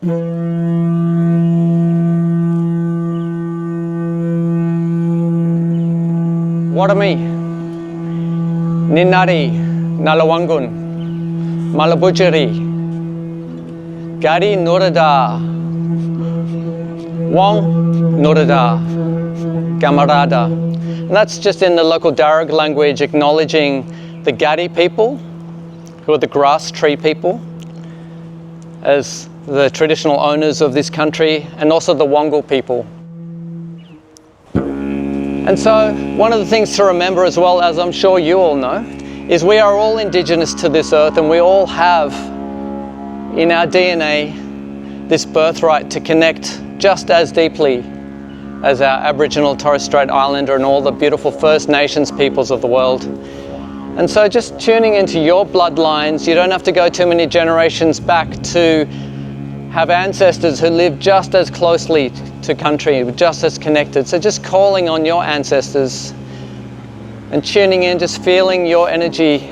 Warami, Ninari, Nalawangun, Malabujari, Gadi Nurada, Wong Nurada, Gamarada. And that's just in the local Darug language, acknowledging the Gadi people, who are the grass tree people, as the traditional owners of this country, and also the Wongal people. And so one of the things to remember as well, as I'm sure you all know, is we are all indigenous to this earth, and we all have in our DNA this birthright to connect just as deeply as our Aboriginal Torres Strait Islander and all the beautiful First Nations peoples of the world. And so just tuning into your bloodlines, you don't have to go too many generations back to have ancestors who live just as closely to country, just as connected. So just calling on your ancestors and tuning in, just feeling your energy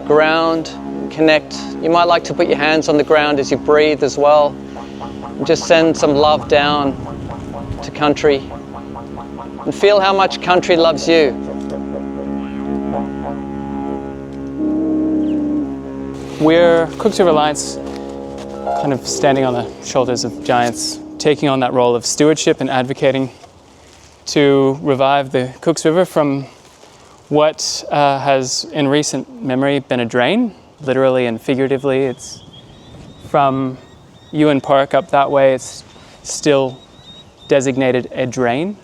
ground, connect. You might like to put your hands on the ground as you breathe as well. And just send some love down to country and feel how much country loves you. We're Cooks River Alliance, kind of standing on the shoulders of giants, taking on that role of stewardship and advocating to revive the Cooks River from what has in recent memory been a drain, literally and figuratively. It's from Ewan Park up that way, it's still designated a drain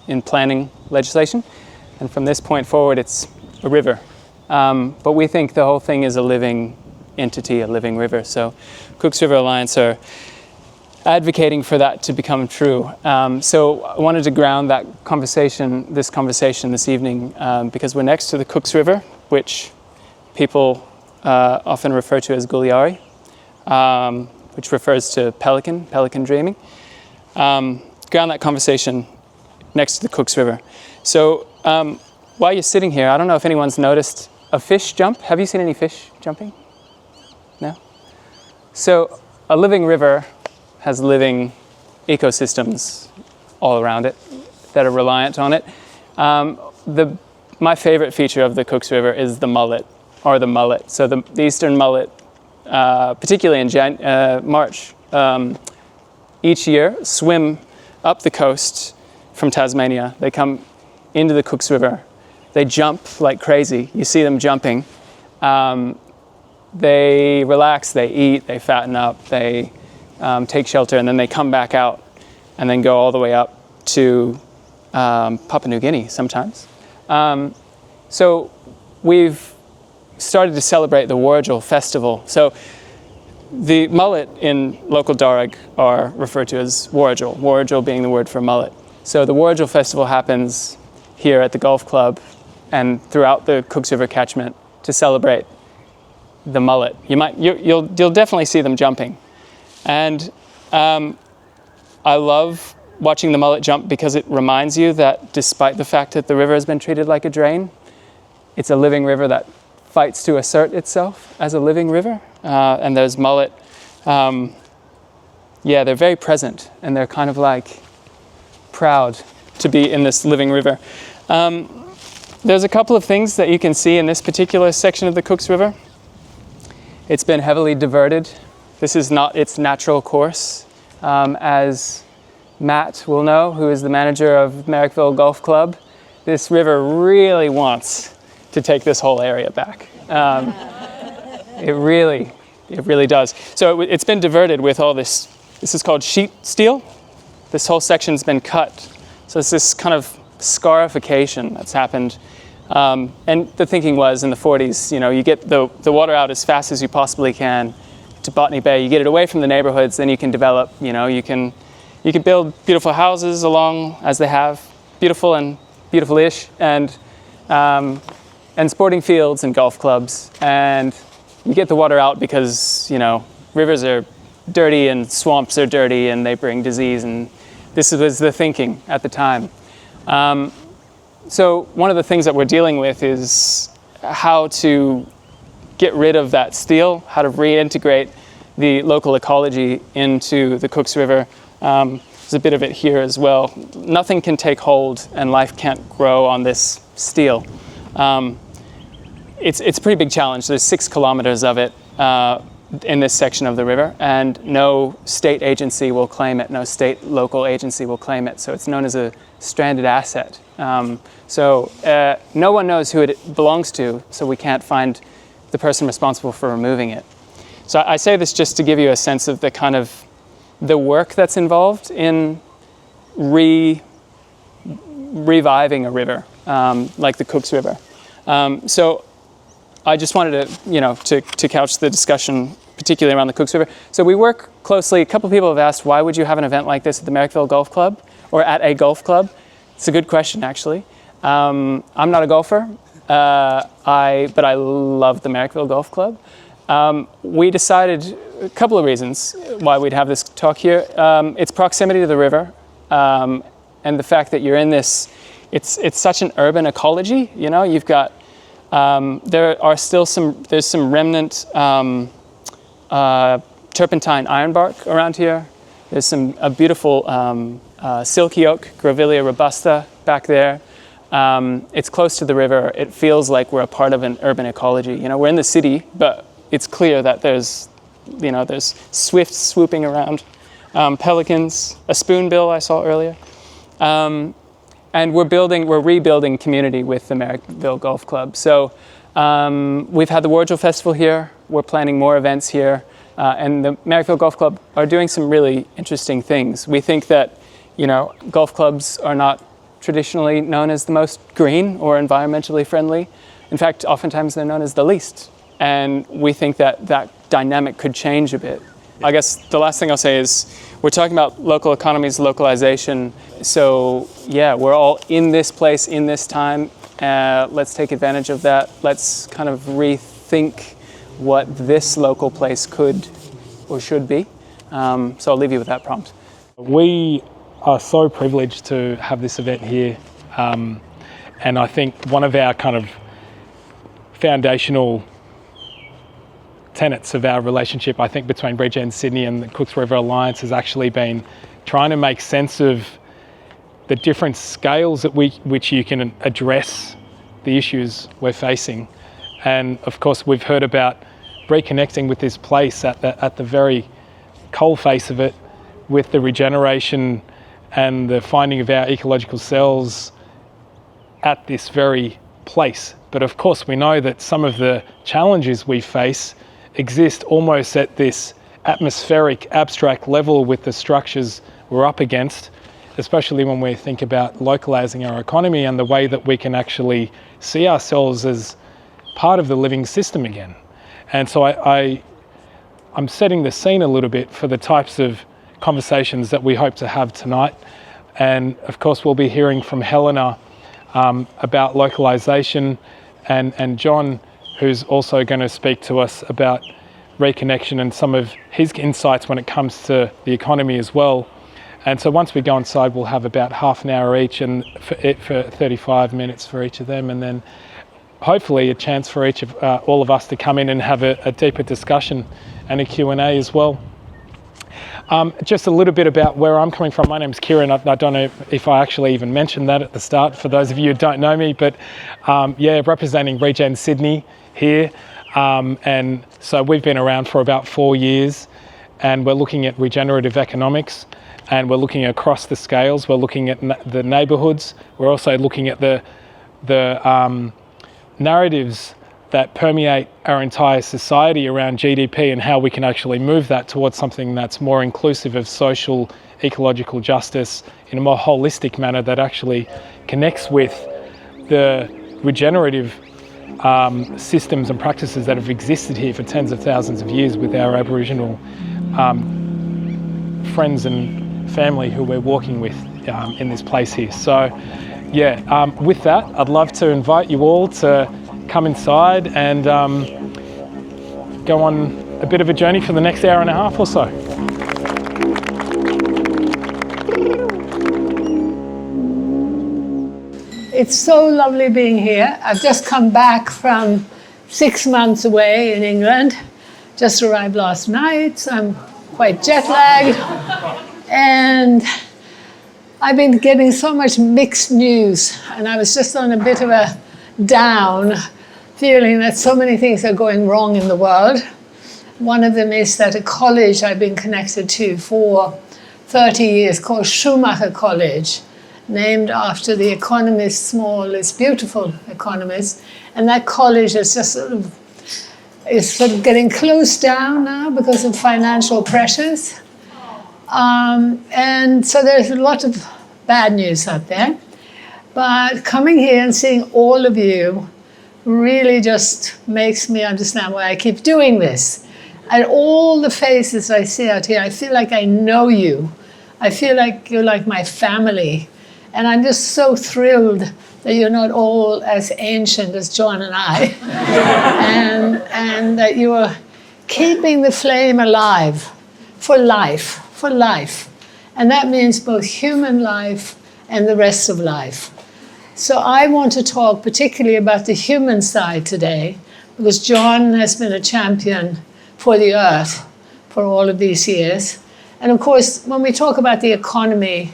in planning legislation, and from this point forward it's a river. But we think the whole thing is a living entity, a living river. So Cooks River Alliance are advocating for that to become true. So I wanted to ground that conversation this evening, because we're next to the Cooks River, which people often refer to as Gulyari, which refers to pelican dreaming. Ground that conversation next to the Cooks River. So while you're sitting here, I don't know if anyone's noticed a fish jump. Have you seen any fish jumping? No? So a living river has living ecosystems all around it that are reliant on it. My favorite feature of the Cooks River is the mullet. So the eastern mullet, particularly in March, each year swim up the coast from Tasmania. They come into the Cooks River. They jump like crazy. You see them jumping. They relax, they eat, they fatten up, they take shelter, and then they come back out and then go all the way up to Papua New Guinea sometimes. So we've started to celebrate the Wurrjil festival. So the mullet in local Darug are referred to as Wurrjil, Wurrjil being the word for mullet. So the Wurrjil festival happens here at the golf club and throughout the Cooks River catchment to celebrate the mullet. You'll definitely see them jumping. And I love watching the mullet jump because it reminds you that despite the fact that the river has been treated like a drain, it's a living river that fights to assert itself as a living river. And those mullet, they're very present, and they're kind of like proud to be in this living river. There's a couple of things that you can see in this particular section of the Cooks River. It's been heavily diverted. This is not its natural course. As Matt will know, who is the manager of Merrickville Golf Club, this river really wants to take this whole area back. It really does. So it's been diverted with all this is called sheet steel. This whole section's been cut. So it's this kind of scarification that's happened. And the thinking was in the 40s, you get the water out as fast as you possibly can to Botany Bay. You get it away from the neighborhoods, then you can develop, you can build beautiful houses along as they have, beautiful and beautiful-ish, and sporting fields and golf clubs. And you get the water out because, rivers are dirty and swamps are dirty and they bring disease, and this was the thinking at the time. So one of the things that we're dealing with is how to get rid of that steel, how to reintegrate the local ecology into the Cooks River. There's a bit of it here as well. Nothing can take hold and life can't grow on this steel. It's a pretty big challenge. There's 6 kilometers of it in this section of the river, and no state agency will claim it, no state local agency will claim it, so it's known as a stranded asset. So no one knows who it belongs to, so we can't find the person responsible for removing it. So I say this just to give you a sense of the kind of the work that's involved in reviving a river, like the Cooks River. So I just wanted to, to couch the discussion, particularly around the Cooks River. So we work closely. A couple of people have asked, why would you have an event like this at the Merrickville Golf Club or at a golf club? It's a good question, actually. I'm not a golfer, but I love the Merrickville Golf Club. We decided a couple of reasons why we'd have this talk here. Its proximity to the river, and the fact that you're in this, it's such an urban ecology. You've got there's some remnant turpentine ironbark around here. There's a beautiful silky oak, Grevillea robusta, back there. It's close to the river. It feels like we're a part of an urban ecology. We're in the city, but it's clear that there's swifts swooping around, pelicans, a spoonbill I saw earlier. And we're rebuilding community with the Merrickville Golf Club. So we've had the Wardrell Festival here. We're planning more events here. And the Merrickville Golf Club are doing some really interesting things. We think that, golf clubs are not traditionally known as the most green or environmentally friendly. In fact, oftentimes they're known as the least. And we think that that dynamic could change a bit. I guess the last thing I'll say is we're talking about local economies, localization. So yeah, we're all in this place, in this time. Let's take advantage of that. Let's kind of rethink what this local place could or should be. So I'll leave you with that prompt. We are so privileged to have this event here. And I think one of our kind of foundational tenets of our relationship, I think, between Regen Sydney and the Cooks River Alliance has actually been trying to make sense of the different scales at which you can address the issues we're facing. And of course, we've heard about reconnecting with this place at the very coalface of it, with the regeneration and the finding of our ecological cells at this very place. But of course, we know that some of the challenges we face exist almost at this atmospheric, abstract level with the structures we're up against, especially when we think about localising our economy and the way that we can actually see ourselves as part of the living system again. And so I'm setting the scene a little bit for the types of conversations that we hope to have tonight. And of course, we'll be hearing from Helena about localisation, and John, who's also going to speak to us about reconnection and some of his insights when it comes to the economy as well. And so once we go inside, we'll have about half an hour each, and for 35 minutes for each of them, and then hopefully a chance for all of us to come in and have a deeper discussion and a Q&A as well. Just a little bit about where I'm coming from. My name's Kieran. I don't know if I actually even mentioned that at the start for those of you who don't know me, but representing Regen Sydney here. And so we've been around for about 4 years, and we're looking at regenerative economics, and we're looking across the scales. We're looking at the neighbourhoods. We're also looking at the narratives that permeate our entire society around GDP and how we can actually move that towards something that's more inclusive of social, ecological justice in a more holistic manner that actually connects with the regenerative systems and practices that have existed here for tens of thousands of years with our Aboriginal friends and family who we're walking with in this place here. So with that, I'd love to invite you all to come inside and go on a bit of a journey for the next hour and a half or so. It's so lovely being here. I've just come back from 6 months away in England, Just arrived last night, so I'm quite jet lagged. And I've been getting so much mixed news, and I was just on a bit of a down feeling that so many things are going wrong in the world. One of them is that a college I've been connected to for 30 years called Schumacher College, named after the economist, smallest, beautiful economist. And that college is just sort of getting closed down now because of financial pressures. And so there's a lot of bad news out there. But coming here and seeing all of you really just makes me understand why I keep doing this. And all the faces I see out here, I feel like I know you. I feel like you're like my family. And I'm just so thrilled that you're not all as ancient as John and I. and that you are keeping the flame alive for life, for life. And that means both human life and the rest of life. So I want to talk particularly about the human side today, because John has been a champion for the earth for all of these years. And of course, when we talk about the economy,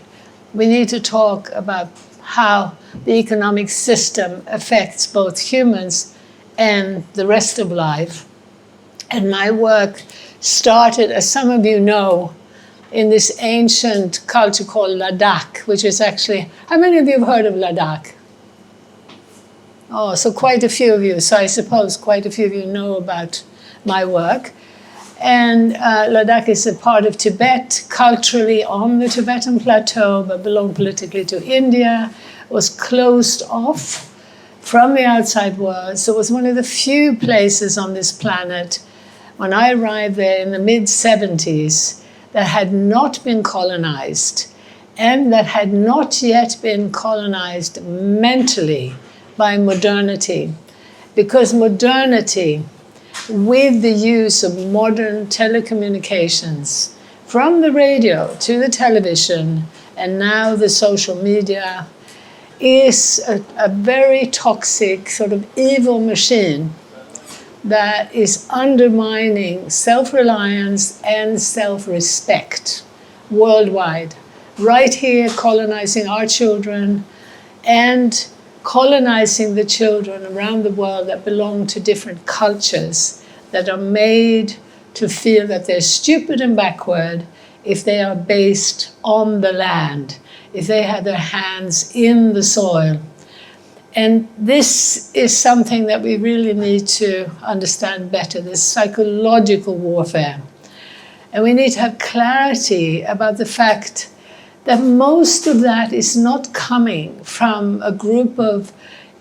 we need to talk about how the economic system affects both humans and the rest of life. And my work started, as some of you know, in this ancient culture called Ladakh, which is actually, how many of you have heard of Ladakh? Oh, so quite a few of you. So I suppose quite a few of you know about my work. And Ladakh is a part of Tibet, culturally on the Tibetan plateau, but belonged politically to India, was closed off from the outside world. So it was one of the few places on this planet, when I arrived there in the mid-70s, that had not been colonized, and that had not yet been colonized mentally by modernity. Because modernity, with the use of modern telecommunications, from the radio to the television, and now the social media, is a very toxic sort of evil machine that is undermining self-reliance and self-respect worldwide. Right here, colonizing our children and colonizing the children around the world that belong to different cultures, that are made to feel that they're stupid and backward if they are based on the land, if they have their hands in the soil. And this is something that we really need to understand better, this psychological warfare. And we need to have clarity about the fact that most of that is not coming from a group of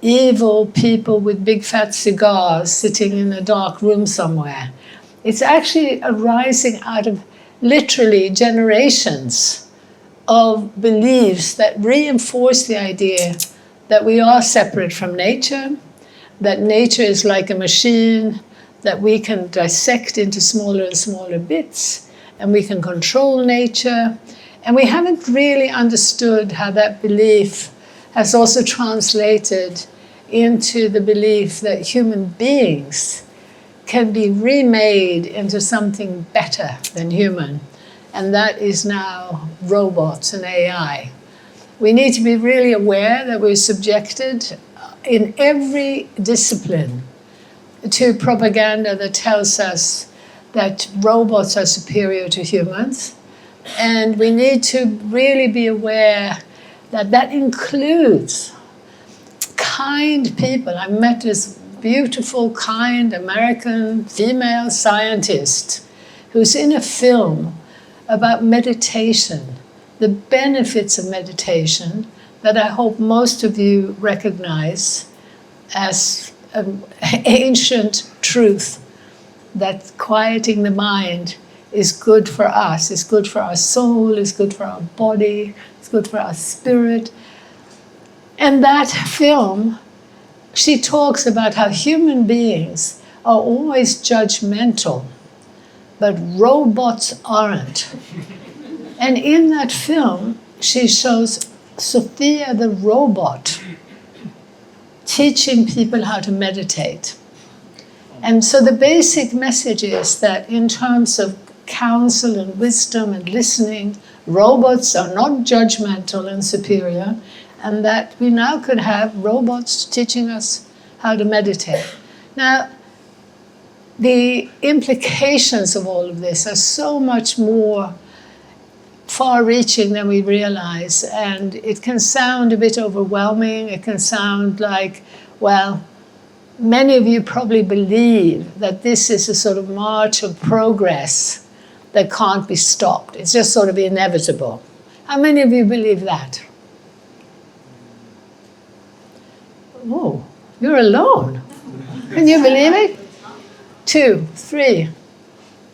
evil people with big fat cigars sitting in a dark room somewhere. It's actually arising out of literally generations of beliefs that reinforce the idea that we are separate from nature, that nature is like a machine that we can dissect into smaller and smaller bits, and we can control nature. And we haven't really understood how that belief has also translated into the belief that human beings can be remade into something better than human. And that is now robots and AI. We need to be really aware that we're subjected in every discipline to propaganda that tells us that robots are superior to humans. And we need to really be aware that that includes kind people. I met this beautiful, kind American female scientist who's in a film about meditation, the benefits of meditation that I hope most of you recognize as an ancient truth, that quieting the mind is good for us, it's good for our soul, it's good for our body, it's good for our spirit. And that film, she talks about how human beings are always judgmental, but robots aren't. And in that film, she shows Sophia the robot teaching people how to meditate. And so the basic message is that in terms of counsel and wisdom and listening, robots are not judgmental and superior, and that we now could have robots teaching us how to meditate. Now, the implications of all of this are so much more far-reaching than we realize, and it can sound a bit overwhelming. It can sound like, well, many of you probably believe that this is a sort of march of progress that can't be stopped. It's just sort of inevitable. How many of you believe that? Oh, you're alone. Can you believe it? 2, 3.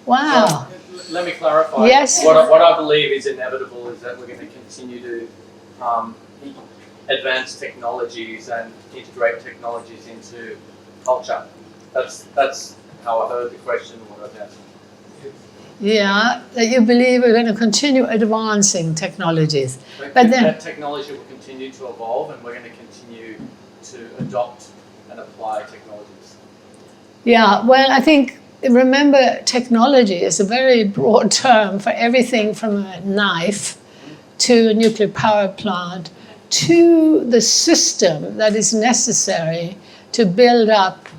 Wow. So, let me clarify. Yes. What I believe is inevitable is that we're going to continue to advance technologies and integrate technologies into culture. That's how I heard the question. What I've answered. Yeah, that you believe we're going to continue advancing technologies. But then that technology will continue to evolve, and we're going to continue to adopt and apply technologies. yeah, well, I think, remember, technology is a very broad term for everything from a knife to a nuclear power plant to the system that is necessary to build up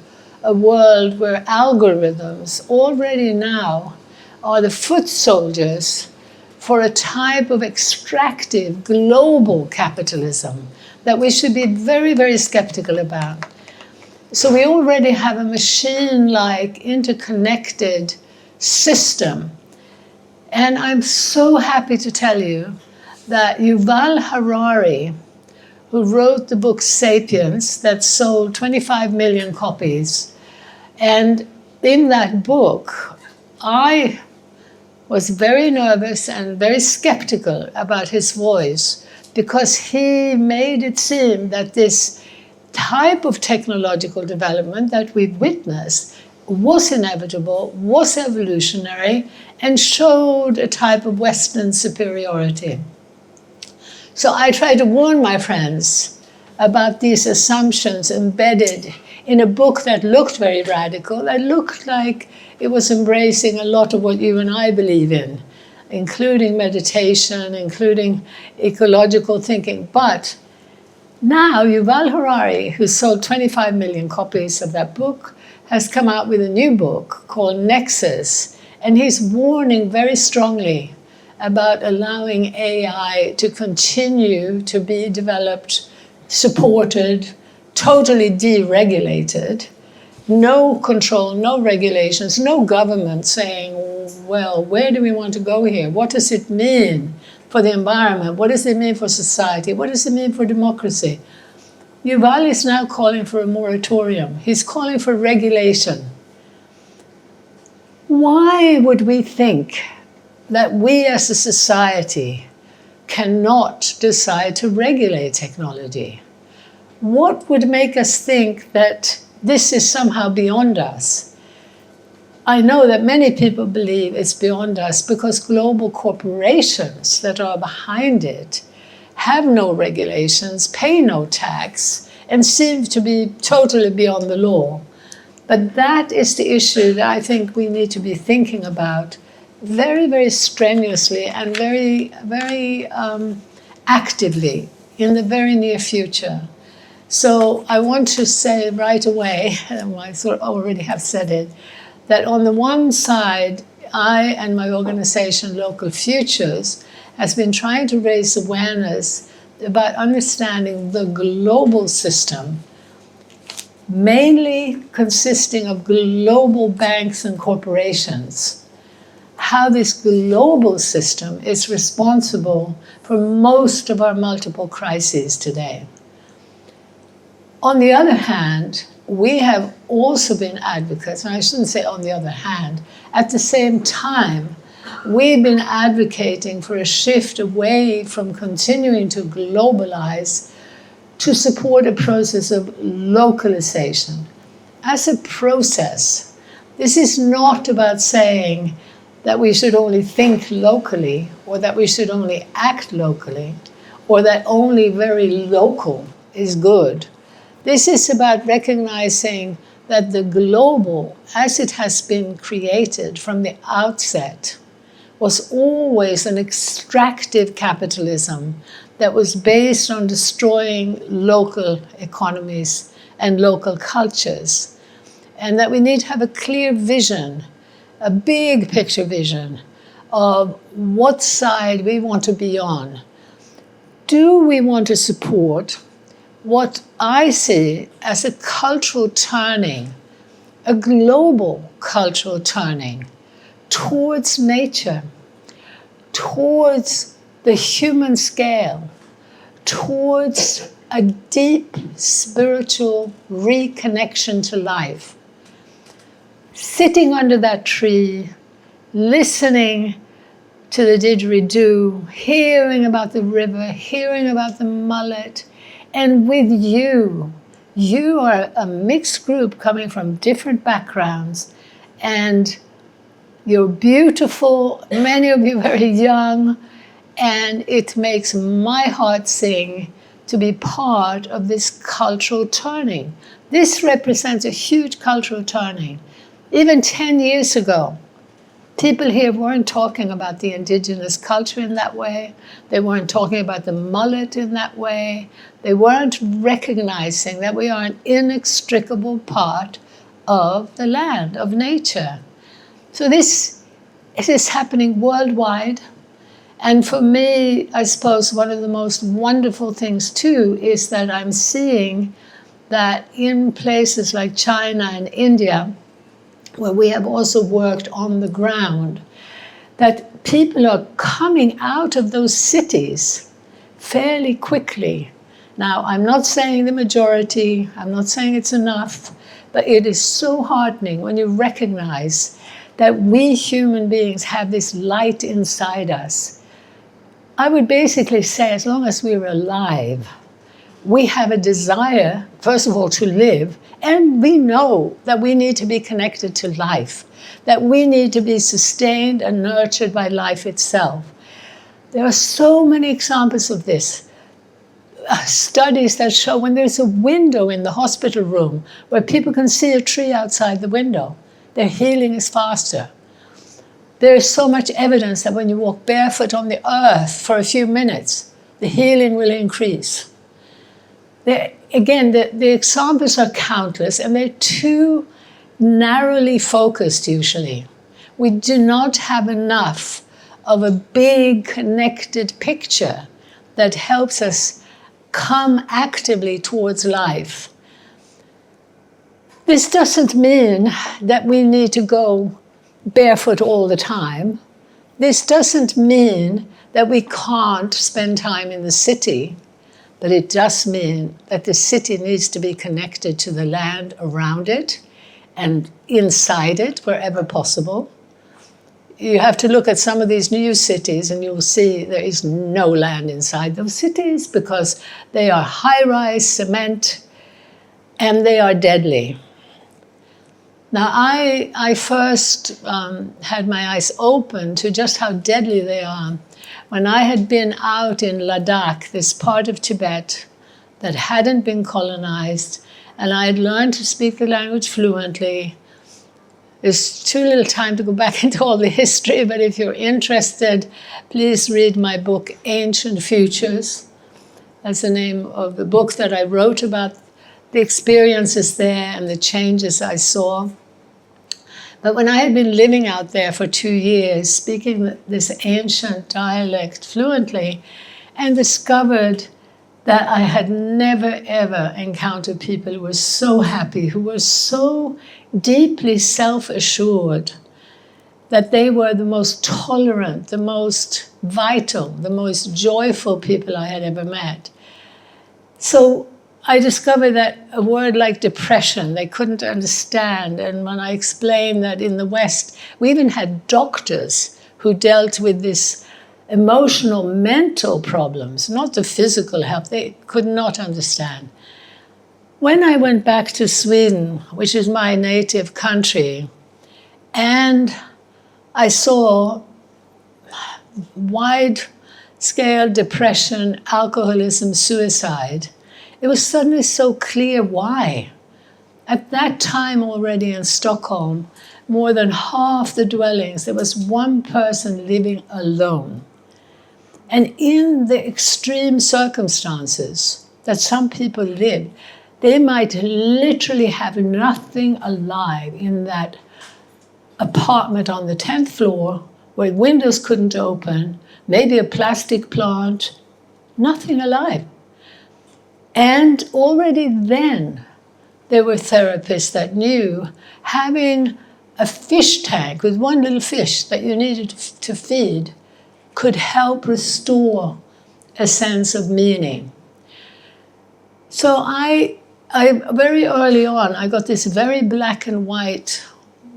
a world where algorithms already now are the foot soldiers for a type of extractive global capitalism that we should be very, very skeptical about. So we already have a machine-like interconnected system. And I'm so happy to tell you that Yuval Harari, who wrote the book *Sapiens* that sold 25 million copies, and in that book, I was very nervous and very skeptical about his voice, because he made it seem that this type of technological development that we've witnessed was inevitable, was evolutionary, and showed a type of Western superiority. So I try to warn my friends about these assumptions embedded in a book that looked very radical, that looked like it was embracing a lot of what you and I believe in, including meditation, including ecological thinking. But now Yuval Harari, who sold 25 million copies of that book, has come out with a new book called Nexus, and he's warning very strongly about allowing AI to continue to be developed, supported, totally deregulated, no control, no regulations, no government saying, well, where do we want to go here? What does it mean for the environment? What does it mean for society? What does it mean for democracy? Yuval is now calling for a moratorium. He's calling for regulation. Why would we think that we as a society cannot decide to regulate technology? What would make us think that this is somehow beyond us? I know that many people believe it's beyond us because global corporations that are behind it have no regulations, pay no tax, and seem to be totally beyond the law. But that is the issue that I think we need to be thinking about very, very strenuously and very, very actively in the very near future. So I want to say right away, and I sort of already have said it, that on the one side, I and my organization, Local Futures, has been trying to raise awareness about understanding the global system, mainly consisting of global banks and corporations, how this global system is responsible for most of our multiple crises today. On the other hand, we have also been advocates, and I shouldn't say on the other hand, at the same time, we've been advocating for a shift away from continuing to globalize to support a process of localization. As a process, this is not about saying that we should only think locally, or that we should only act locally, or that only very local is good. This is about recognizing that the global, as it has been created from the outset, was always an extractive capitalism that was based on destroying local economies and local cultures. And that we need to have a clear vision, a big picture vision of what side we want to be on. Do we want to support what I see as a cultural turning, a global cultural turning towards nature, towards the human scale, towards a deep spiritual reconnection to life? Sitting under that tree, listening to the didgeridoo, hearing about the river, hearing about the mullet, and with you are a mixed group coming from different backgrounds, and you're beautiful, many of you very young, and it makes my heart sing to be part of this cultural turning. This represents a huge cultural turning. Even 10 years ago, people here weren't talking about the indigenous culture in that way. They weren't talking about the mullet in that way. They weren't recognizing that we are an inextricable part of the land, of nature. So this is happening worldwide. And for me, I suppose one of the most wonderful things too is that I'm seeing that in places like China and India, where we have also worked on the ground, that people are coming out of those cities fairly quickly. Now, I'm not saying the majority, I'm not saying it's enough, but it is so heartening when you recognize that we human beings have this light inside us. I would basically say, as long as we're alive, we have a desire, first of all, to live, and we know that we need to be connected to life, that we need to be sustained and nurtured by life itself. There are so many examples of this. Studies that show when there's a window in the hospital room where people can see a tree outside the window, their healing is faster. There is so much evidence that when you walk barefoot on the earth for a few minutes, the healing will increase. Again, the examples are countless, and they're too narrowly focused usually. We do not have enough of a big connected picture that helps us come actively towards life. This doesn't mean that we need to go barefoot all the time. This doesn't mean that we can't spend time in the city, but it does mean that the city needs to be connected to the land around it and inside it wherever possible. You have to look at some of these new cities and you'll see there is no land inside those cities because they are high-rise cement and they are deadly. Now, I first had my eyes open to just how deadly they are when I had been out in Ladakh, this part of Tibet that hadn't been colonized, and I had learned to speak the language fluently. There's too little time to go back into all the history, but if you're interested, please read my book, Ancient Futures. That's the name of the book that I wrote about the experiences there and the changes I saw. But when I had been living out there for 2 years, speaking this ancient dialect fluently, and discovered that I had never, ever encountered people who were so happy, who were so deeply self-assured, that they were the most tolerant, the most vital, the most joyful people I had ever met. So I discovered that a word like depression, they couldn't understand. And when I explained that in the West, we even had doctors who dealt with this emotional, mental problems, not the physical health, they could not understand. When I went back to Sweden, which is my native country, and I saw wide-scale depression, alcoholism, suicide, it was suddenly so clear why. At that time already in Stockholm, more than half the dwellings, there was one person living alone. And in the extreme circumstances that some people live, they might literally have nothing alive in that apartment on the 10th floor where windows couldn't open, maybe a plastic plant, nothing alive. And already then, there were therapists that knew having a fish tank with one little fish that you needed to feed could help restore a sense of meaning. So I very early on, I got this very black and white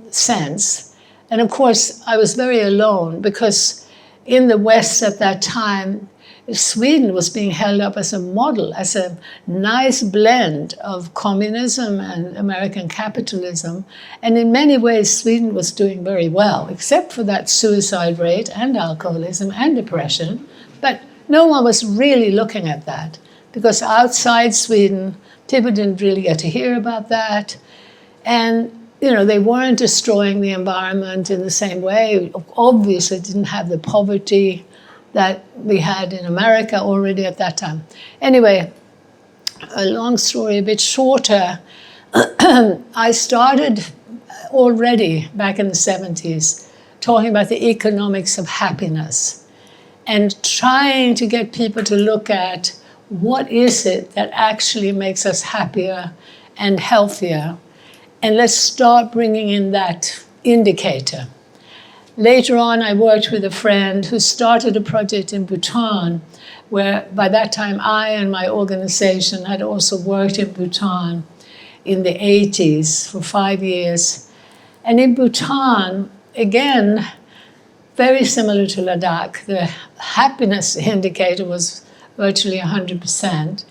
sense. And of course, I was very alone because in the West at that time, Sweden was being held up as a model, as a nice blend of communism and American capitalism. And in many ways, Sweden was doing very well, except for that suicide rate and alcoholism and depression. But no one was really looking at that because outside Sweden, people didn't really get to hear about that. And they weren't destroying the environment in the same way. Obviously, didn't have the poverty that we had in America already at that time. Anyway, a long story, a bit shorter. I started already back in the 70s talking about the economics of happiness and trying to get people to look at what is it that actually makes us happier and healthier. And let's start bringing in that indicator. Later on, I worked with a friend who started a project in Bhutan, where by that time I and my organization had also worked in Bhutan in the 80s for 5 years. And in Bhutan, again, very similar to Ladakh, the happiness indicator was virtually 100%.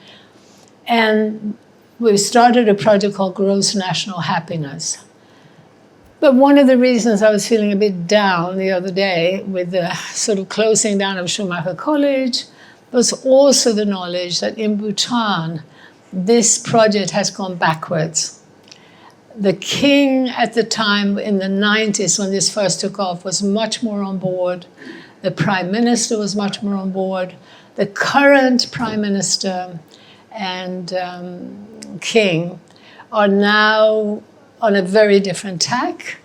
And we started a project called Gross National Happiness. But one of the reasons I was feeling a bit down the other day with the sort of closing down of Schumacher College was also the knowledge that in Bhutan, this project has gone backwards. The king at the time in the 90s when this first took off was much more on board. The prime minister was much more on board. The current prime minister and king are now on a very different tack.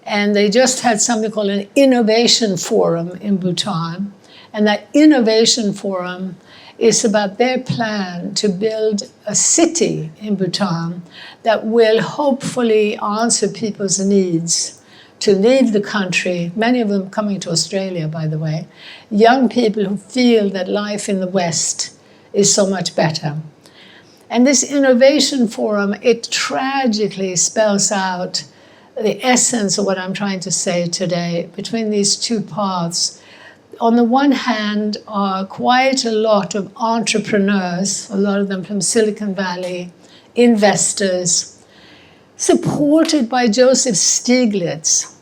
And they just had something called an innovation forum in Bhutan. And that innovation forum is about their plan to build a city in Bhutan that will hopefully answer people's needs to leave the country, many of them coming to Australia, by the way, young people who feel that life in the West is so much better. And this innovation forum, it tragically spells out the essence of what I'm trying to say today between these two paths. On the one hand are quite a lot of entrepreneurs, a lot of them from Silicon Valley, investors, supported by Joseph Stiglitz,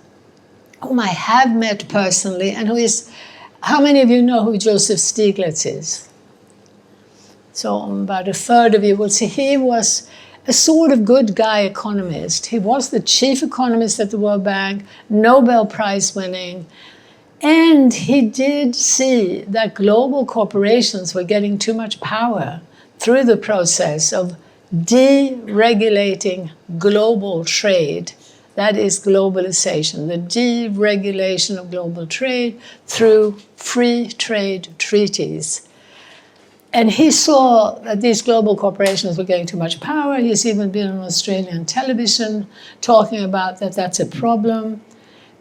whom I have met personally, and who is, how many of you know who Joseph Stiglitz is? So about a third of you will see he was a sort of good guy economist. He was the chief economist at the World Bank, Nobel Prize winning, and he did see that global corporations were getting too much power through the process of deregulating global trade. That is globalization, the deregulation of global trade through free trade treaties. And he saw that these global corporations were getting too much power. He's even been on Australian television talking about that that's a problem.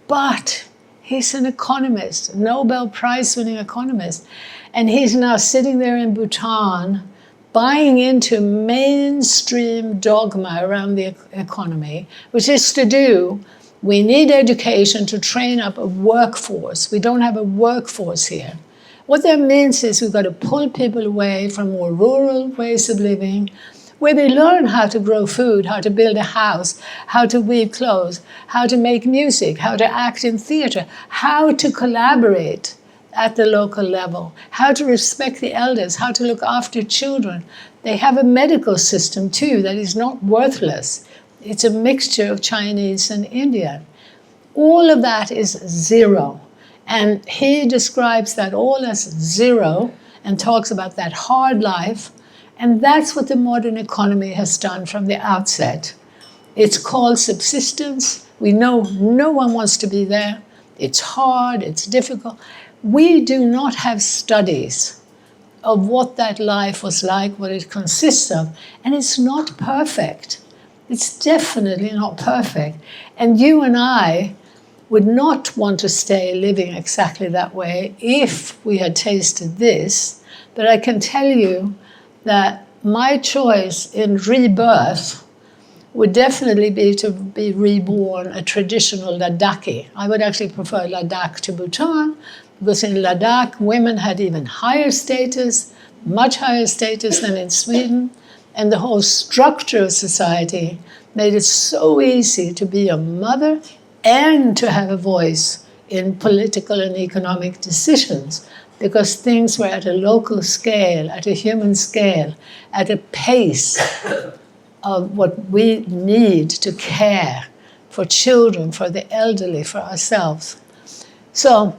But he's an economist, Nobel Prize-winning economist. And he's now sitting there in Bhutan buying into mainstream dogma around the economy, which is to do, we need education to train up a workforce. We don't have a workforce here. What that means is we've got to pull people away from more rural ways of living, where they learn how to grow food, how to build a house, how to weave clothes, how to make music, how to act in theater, how to collaborate at the local level, how to respect the elders, how to look after children. They have a medical system too that is not worthless. It's a mixture of Chinese and Indian. All of that is zero. And he describes that all as zero and talks about that hard life. And that's what the modern economy has done from the outset. It's called subsistence. We know no one wants to be there. It's hard, it's difficult. We do not have studies of what that life was like, what it consists of. And it's not perfect. It's definitely not perfect. And you and I would not want to stay living exactly that way if we had tasted this. But I can tell you that my choice in rebirth would definitely be to be reborn a traditional Ladakhi. I would actually prefer Ladakh to Bhutan, because in Ladakh, women had even higher status, much higher status than in Sweden, and the whole structure of society made it so easy to be a mother and to have a voice in political and economic decisions, because things were at a local scale, at a human scale, at a pace of what we need to care for children, for the elderly, for ourselves. So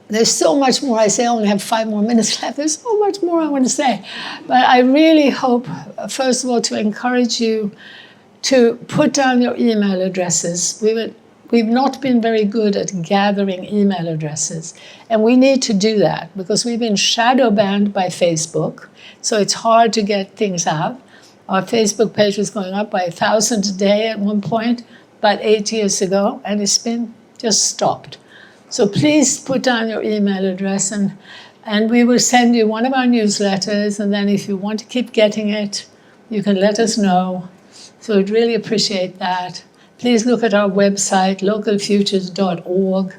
there's so much more. I say I only have 5 more minutes left. There's so much more I want to say. But I really hope, first of all, to encourage you to put down your email addresses. We've not been very good at gathering email addresses. And we need to do that because we've been shadow banned by Facebook. So it's hard to get things out. Our Facebook page was going up by 1,000 a day at one point, about 8 years ago, and it's been just stopped. So please put down your email address, and we will send you one of our newsletters, and then if you want to keep getting it, you can let us know. So we'd really appreciate that. Please look at our website, localfutures.org.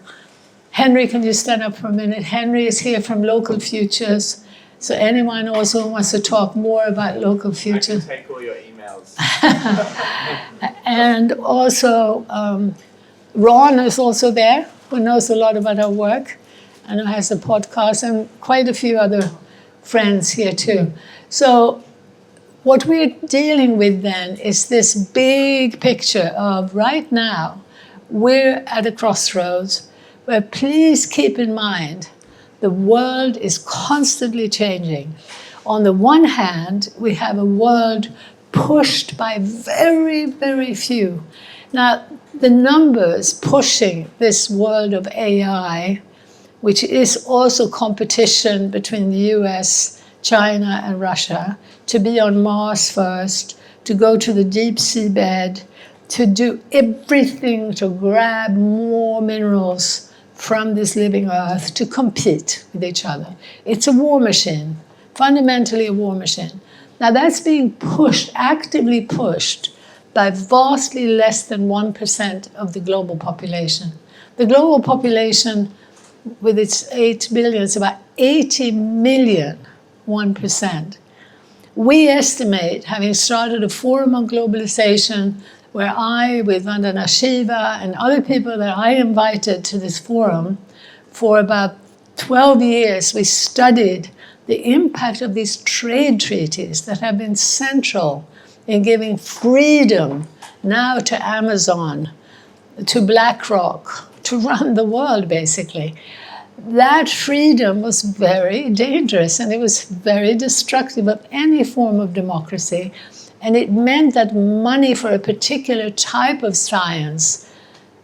Henry, can you stand up for a minute? Henry is here from Local Futures. So anyone also who wants to talk more about Local Futures. I can take all your emails. And also, Ron is also there, who knows a lot about our work and has a podcast, and quite a few other friends here too. So what we're dealing with then is this big picture of right now, we're at a crossroads where please keep in mind the world is constantly changing. On the one hand, we have a world pushed by very, very few. Now, the numbers pushing this world of AI, which is also competition between the US, China, and Russia, to be on Mars first, to go to the deep seabed, to do everything to grab more minerals from this living earth, to compete with each other. It's a war machine, fundamentally a war machine. Now that's being pushed, actively pushed, by vastly less than 1% of the global population. The global population, with its 8 billion, is about 80 million, 1%. We estimate, having started a forum on globalization, where I, with Vandana Shiva and other people that I invited to this forum, for about 12 years, we studied the impact of these trade treaties that have been central in giving freedom now to Amazon, to BlackRock, to run the world, basically. That freedom was very dangerous, and it was very destructive of any form of democracy. And it meant that money for a particular type of science,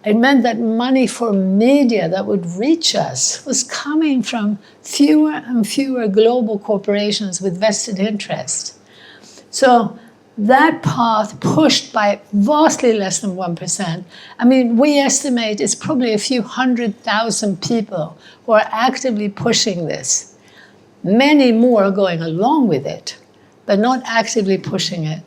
it meant that money for media that would reach us was coming from fewer and fewer global corporations with vested interest. So that path pushed by vastly less than 1%. I mean, we estimate it's probably a few 100,000 people who are actively pushing this. Many more are going along with it, but not actively pushing it.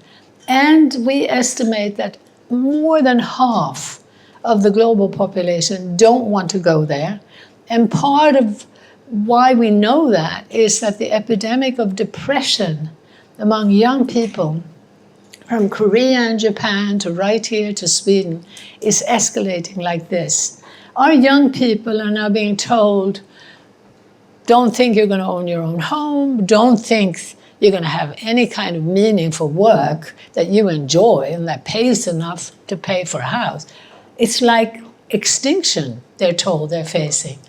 And we estimate that more than half of the global population don't want to go there. And part of why we know that is that the epidemic of depression among young people, from Korea and Japan to right here to Sweden, is escalating like this. Our young people are now being told, don't think you're going to own your own home, don't think you're going to have any kind of meaningful work that you enjoy and that pays enough to pay for a house. It's like extinction, they're told they're facing.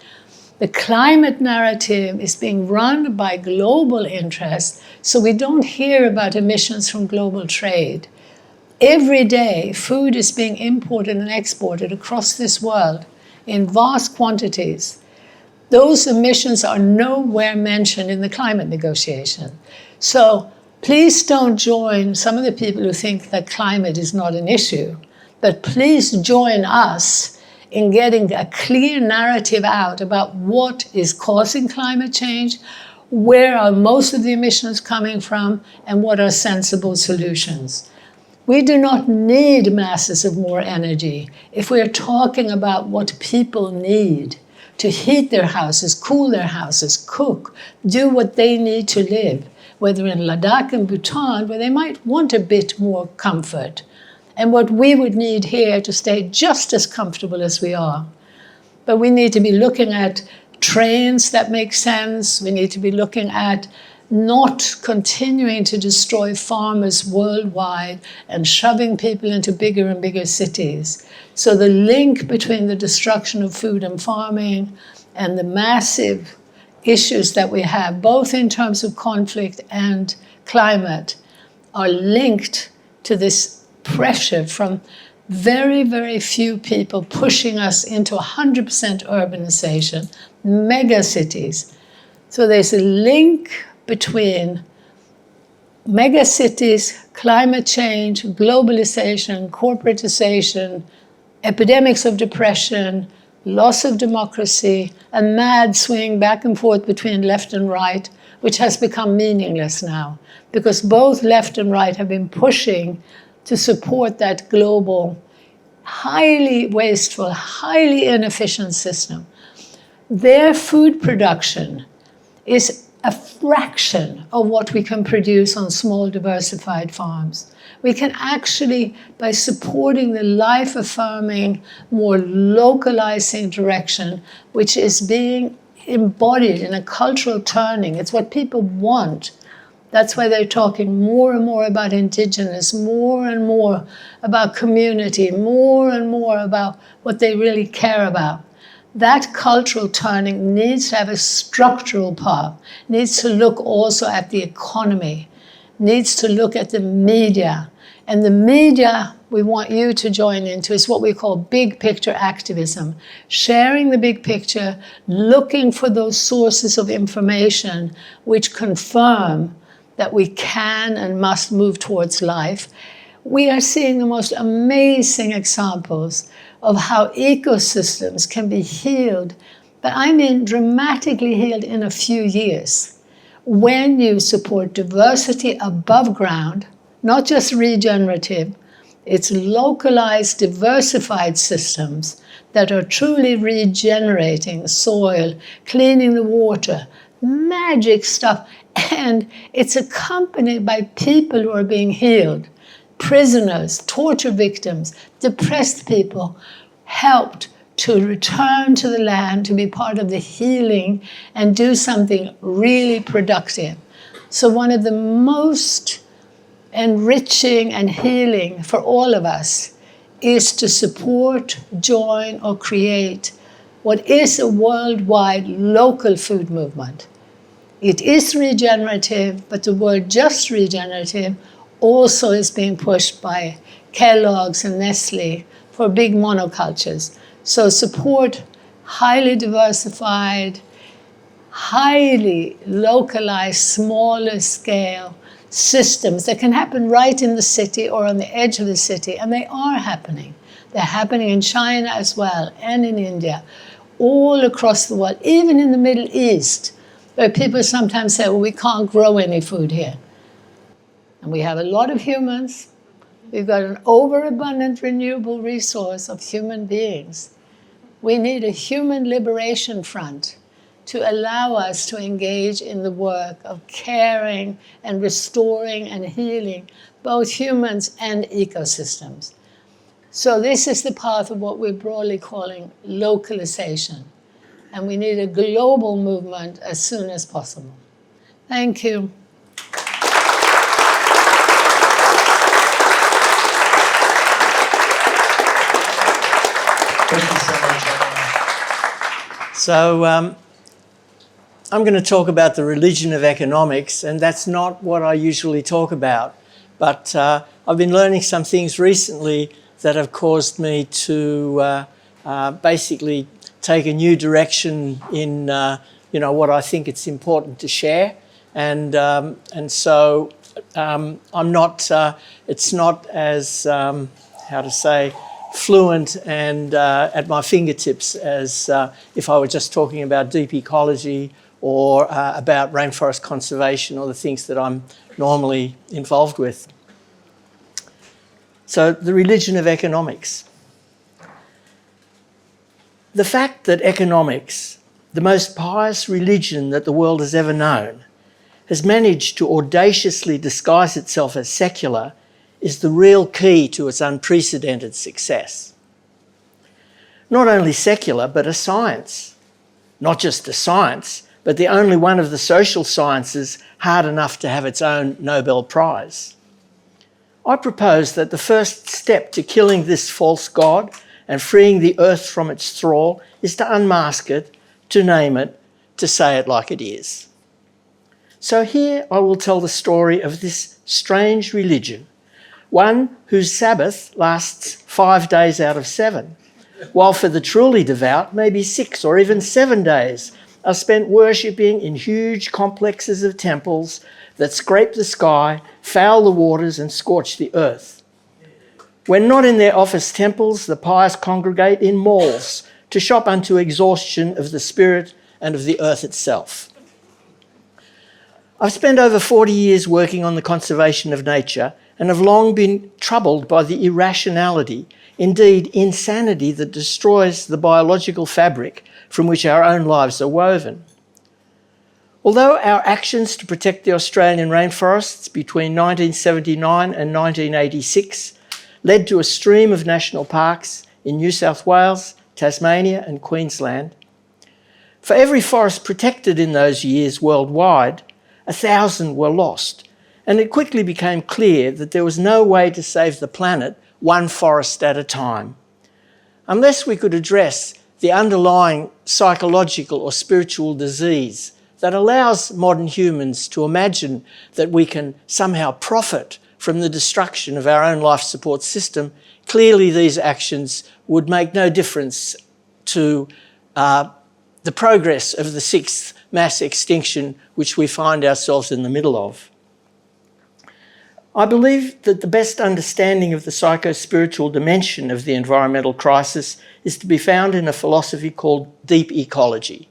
The climate narrative is being run by global interests, so we don't hear about emissions from global trade. Every day, food is being imported and exported across this world in vast quantities. Those emissions are nowhere mentioned in the climate negotiation. So please don't join some of the people who think that climate is not an issue, but please join us in getting a clear narrative out about what is causing climate change, where are most of the emissions coming from, and what are sensible solutions. We do not need masses of more energy if we're talking about what people need to heat their houses, cool their houses, cook, do what they need to live, whether in Ladakh and Bhutan, where they might want a bit more comfort, and what we would need here to stay just as comfortable as we are. But we need to be looking at trains that make sense. We need to be looking at not continuing to destroy farmers worldwide and shoving people into bigger and bigger cities. So the link between the destruction of food and farming and the massive issues that we have, both in terms of conflict and climate, are linked to this pressure from very, very few people pushing us into 100% urbanization, mega cities. So there's a link between mega cities, climate change, globalization, corporatization, epidemics of depression, loss of democracy, a mad swing back and forth between left and right, which has become meaningless now, because both left and right have been pushing to support that global, highly wasteful, highly inefficient system. Their food production is a fraction of what we can produce on small, diversified farms. We can actually, by supporting the life-affirming, more localizing direction, which is being embodied in a cultural turning, it's what people want. That's why they're talking more and more about indigenous, more and more about community, more and more about what they really care about. That cultural turning needs to have a structural part, needs to look also at the economy, needs to look at the media. And the media we want you to join into is what we call big picture activism, sharing the big picture, looking for those sources of information which confirm that we can and must move towards life. We are seeing the most amazing examples of how ecosystems can be healed, but I mean dramatically healed in a few years, when you support diversity above ground, not just regenerative, it's localized, diversified systems that are truly regenerating soil, cleaning the water, magic stuff. And it's accompanied by people who are being healed, prisoners, torture victims, depressed people, helped to return to the land, to be part of the healing and do something really productive. So one of the most enriching and healing for all of us is to support, join, or create what is a worldwide local food movement. It is regenerative, but the word just regenerative also is being pushed by Kellogg's and Nestle for big monocultures. So support highly diversified, highly localized, smaller scale systems that can happen right in the city or on the edge of the city, and they are happening. They're happening in China as well, and in India, all across the world, even in the Middle East, where people sometimes say, well, we can't grow any food here. And we have a lot of humans. We've got an overabundant renewable resource of human beings. We need a human liberation front to allow us to engage in the work of caring and restoring and healing both humans and ecosystems. So this is the path of what we're broadly calling localization. And we need a global movement as soon as possible. Thank you. Thank you so much. So I'm going to talk about the religion of economics, and that's not what I usually talk about. But I've been learning some things recently that have caused me to basically take a new direction in what I think it's important to share, and so I'm not. It's not as how to say fluent and at my fingertips as if I were just talking about deep ecology or about rainforest conservation or the things that I'm normally involved with. So the religion of economics. The fact that economics, the most pious religion that the world has ever known, has managed to audaciously disguise itself as secular is the real key to its unprecedented success. Not only secular, but a science. Not just a science, but the only one of the social sciences hard enough to have its own Nobel Prize. I propose that the first step to killing this false god and freeing the earth from its thrall is to unmask it, to name it, to say it like it is. So here I will tell the story of this strange religion, one whose Sabbath lasts 5 days out of 7, while for the truly devout, maybe 6 or even 7 days are spent worshipping in huge complexes of temples that scrape the sky, foul the waters and scorch the earth. When not in their office temples, the pious congregate in malls to shop unto exhaustion of the spirit and of the earth itself. I've spent over 40 years working on the conservation of nature and have long been troubled by the irrationality, indeed insanity, that destroys the biological fabric from which our own lives are woven. Although our actions to protect the Australian rainforests between 1979 and 1986 led to a stream of national parks in New South Wales, Tasmania and Queensland, for every forest protected in those years worldwide, 1,000 were lost, and it quickly became clear that there was no way to save the planet one forest at a time. Unless we could address the underlying psychological or spiritual disease that allows modern humans to imagine that we can somehow profit from the destruction of our own life support system, clearly these actions would make no difference to the progress of the 6th mass extinction which we find ourselves in the middle of. I believe that the best understanding of the psycho-spiritual dimension of the environmental crisis is to be found in a philosophy called deep ecology.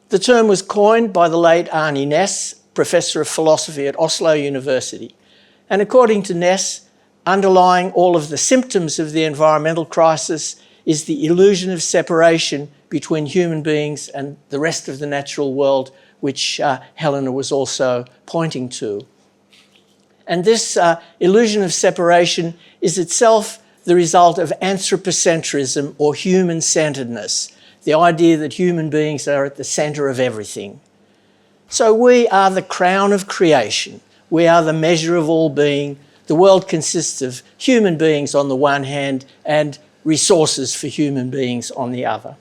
The term was coined by the late Arne Næss, Professor of Philosophy at Oslo University, and according to Næss, underlying all of the symptoms of the environmental crisis is the illusion of separation between human beings and the rest of the natural world, which Helena was also pointing to. And this illusion of separation is itself the result of anthropocentrism or human-centeredness, the idea that human beings are at the centre of everything. So we are the crown of creation. We are the measure of all being. The world consists of human beings on the one hand and resources for human beings on the other.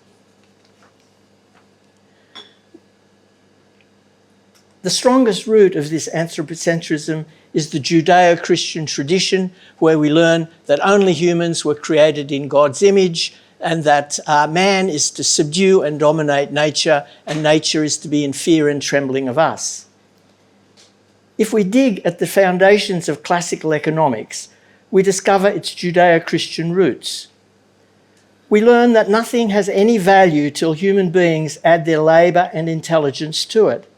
The strongest root of this anthropocentrism is the Judeo-Christian tradition, where we learn that only humans were created in God's image and that man is to subdue and dominate nature, and nature is to be in fear and trembling of us. If we dig at the foundations of classical economics, we discover its Judeo-Christian roots. We learn that nothing has any value till human beings add their labour and intelligence to it.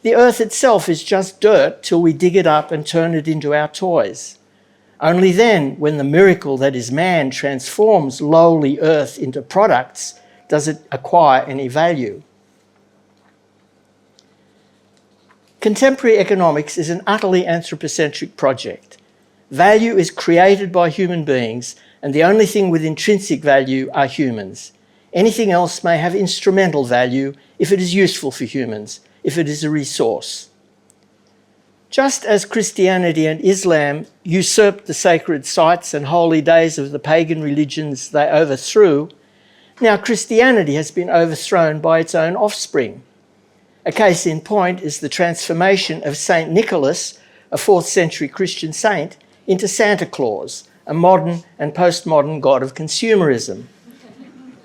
The earth itself is just dirt till we dig it up and turn it into our toys. Only then, when the miracle that is man transforms lowly earth into products, does it acquire any value. Contemporary economics is an utterly anthropocentric project. Value is created by human beings, and the only thing with intrinsic value are humans. Anything else may have instrumental value if it is useful for humans, if it is a resource. Just as Christianity and Islam usurped the sacred sites and holy days of the pagan religions they overthrew, now Christianity has been overthrown by its own offspring. A case in point is the transformation of Saint Nicholas, a 4th century Christian saint, into Santa Claus, a modern and postmodern god of consumerism.